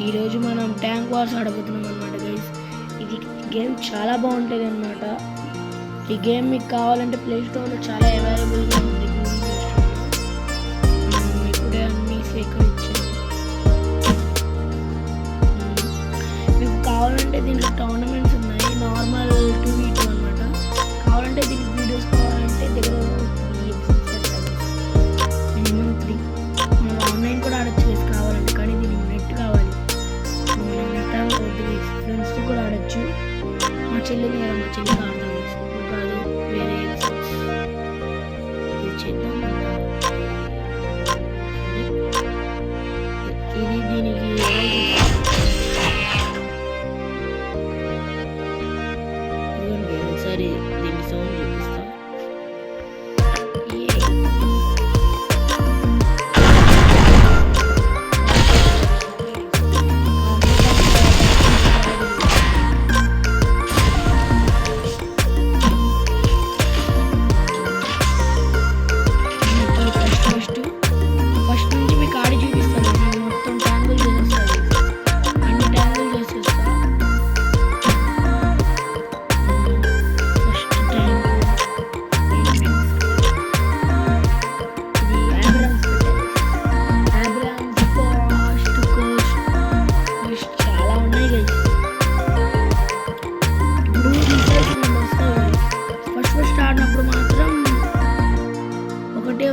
ఈరోజు మనం tank wars ఆడబోతున్నాం అనమాట గైస్. ఇది గేమ్ చాలా బాగుంటుంది అనమాట. ఈ గేమ్ మీకు కావాలంటే ప్లేస్టోర్లో చాలా అవైలబుల్గా ఉంది. ఇప్పుడే అన్నీ సేకరించాను. మీకు కావాలంటే దీంట్లో టోర్నమెంట్స్ ఉన్నాయి. నార్మల్ 2v2 అనమాట. కావాలంటే దీనికి వీడియోస్ కావాలంటే దగ్గర మినిమం 3 మనం ఆన్లైన్ కూడా ఆడచ్చు గైస్ కావాలంటే. కానీ దీనికి నెట్ కావాలి. ఫ్రెండ్స్ కూడా ఆడచ్చు. మా చెల్లిని కదా, మా చెల్లికి ఆడదాం కాదు, వేరే చేద్దాం. ఇది దీనికి ఒకసారి దీన్ని సౌండ్ చూపిస్తా.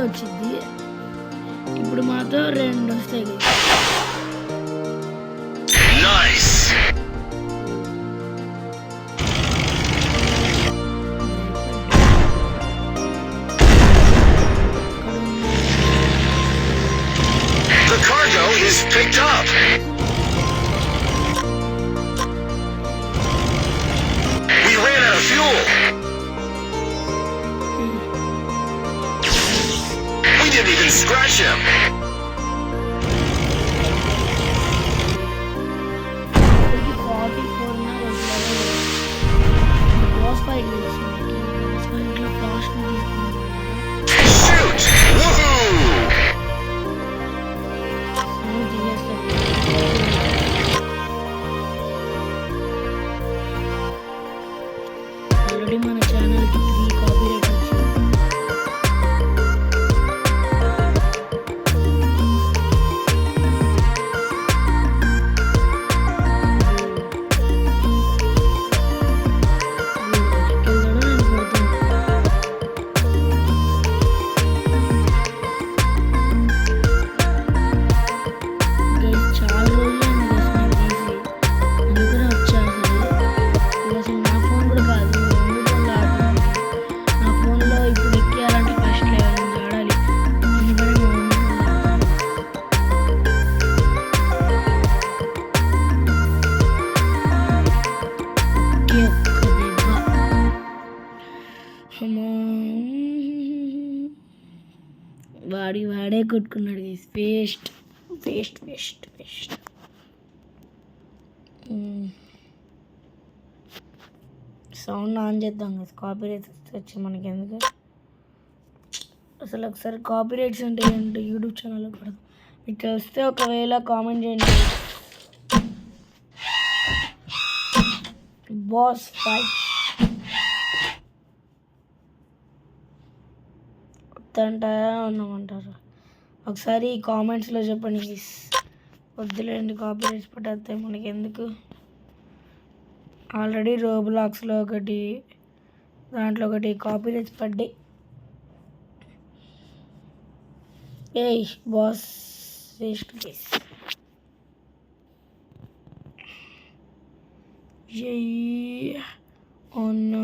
వచ్చింది. ఇప్పుడు మాత్రం 2 వస్తాయి. The cargo is picked up. We ran out of fuel. We didn't even scratch him. Shoot! Woohoo! Already మన ఛానల్కి 3 కాపీరైట్ వచ్చింది. వాడే కొట్టుకున్నాడు. Waste waste waste waste. Sound on చేద్దాం కదా, కాపీరైట్స్ వచ్చి మనకి ఎందుకు అసలు. ఒకసారి కాపీరైట్స్ అంటే ఏంటో యూట్యూబ్ ఛానల్లో కూడా మీకు తెలిస్తే ఒకవేళ కామెంట్ చేయండి. బాస్ ఫైట్ వద్దంటారా ఉన్నామంటారు? ఒకసారి కామెంట్స్లో చెప్పండి. వద్దులేండి, కాపీరైట్స్ పట్టేస్తాయి మనకి ఎందుకు. ఆల్రెడీ రోబ్లాక్స్లో ఒకటి, దాంట్లో ఒకటి కాపీరైట్స్ పడ్డాయి. ఏయ్ బాస్ వేస్ట్ కేస్. అవును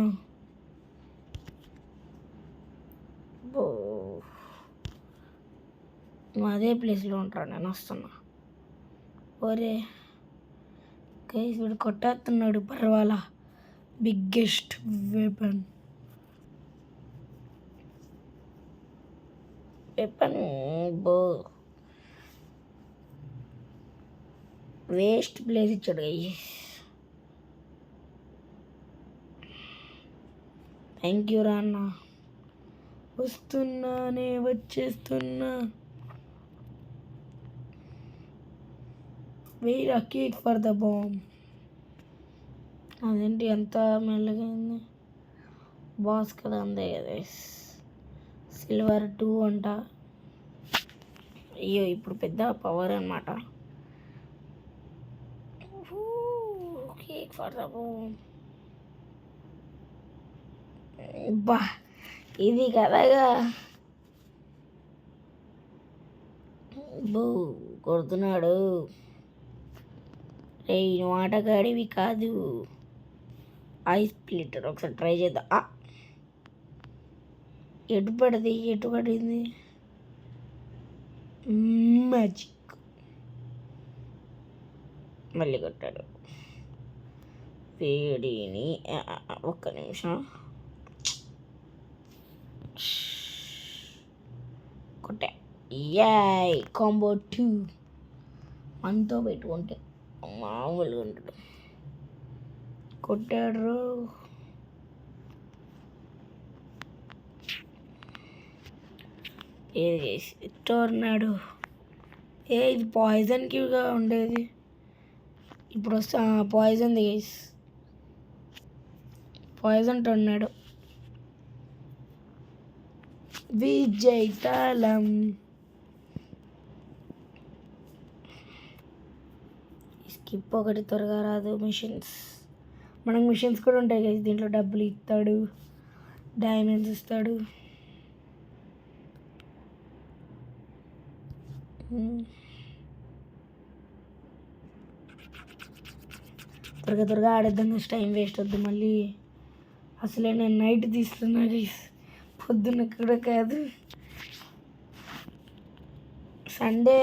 అదే ప్లేస్లో ఉంటాను నేను. వస్తున్నా. ఒరే గైస్, వీడు కొట్టేస్తున్నాడు. పర్వాలా, బిగ్గెస్ట్ వెపన్ బో. వేస్ట్ ప్లేస్ ఇచ్చాడు గైస్. థ్యాంక్ యూ రా అన్న. వస్తున్నానే, వచ్చేస్తున్నా. Wait a cake for the bomb. అదేంటి ఎంత మెల్లగా అయింది? బాస్ కదా అందే కదా. సిల్వర్ 2 అంట. అయ్యో ఇప్పుడు పెద్ద పవర్ అనమాట. Cake for the bomb. బా ఇది కదగా. బో కొడుతున్నాడు. రే నువ్వు ఆటగాడివి కాదు. ఐస్ స్ప్లిటర్ ఒకసారి ట్రై చేద్దాం. ఎటు పడింది? మ్యాజిక్. మళ్ళీ కొట్టాడు. వేడిని ఒక్క నిమిషం కొట్టా. యాయ్ కాంబో 2 మనతో పెట్టుకుంటే మామూలుగా ఉంటాడు. కొట్టాడు. ఏది టోర్నాడో. ఇది పాయిజన్కిగా ఉండేది. ఇప్పుడు వస్తా poison guys. Poison tornado. Vijay తాళం. స్కిప్ ఒకటి త్వరగా రాదు. మిషన్స్ మనకు మిషన్స్ కూడా ఉంటాయి కదా. దీంట్లో డబ్బులు ఇస్తాడు, డైమండ్స్ ఇస్తాడు. త్వరగా ఆడేద్దాం. టైం వేస్ట్ వద్దు మళ్ళీ. అసలే నేను నైట్ తీస్తున్నా గైస్, పొద్దున్న కూడా కాదు.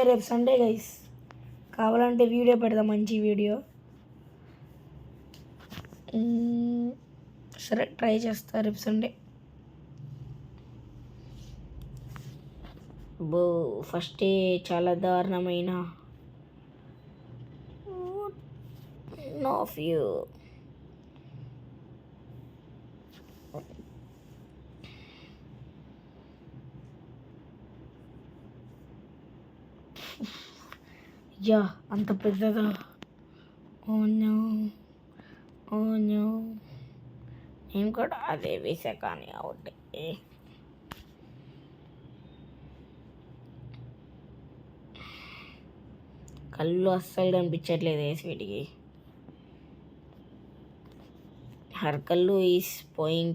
రేపు సండే గైస్. కావాలంటే వీడియో పెడదాం, మంచి వీడియో. సరే ట్రై చేస్తా రేపు సండే. ఫస్ట్ చాలా దారుణమైన ఆఫ్ యూ. యా అంత పెద్దదా? Oh no. నేను కూడా అదే వేసా కానీ అవుట్. కళ్ళు అస్సలు కనిపించట్లేదు వీటికి. హర్ కళ్ళు ఈస్ పోయింగ్.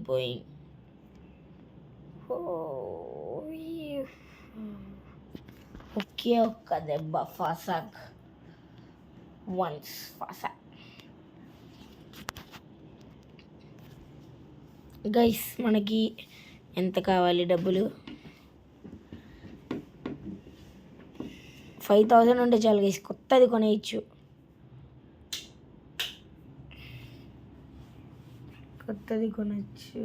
ఒక్క దెబ్బ ఫాసాక్. వన్స్ ఫాసాక్. గైస్ మనకి ఎంత కావాలి డబ్బులు? 5000 ఉంటే చాలు గైస్, కొత్తది కొనేయచ్చు. కొత్తది కొనచ్చు.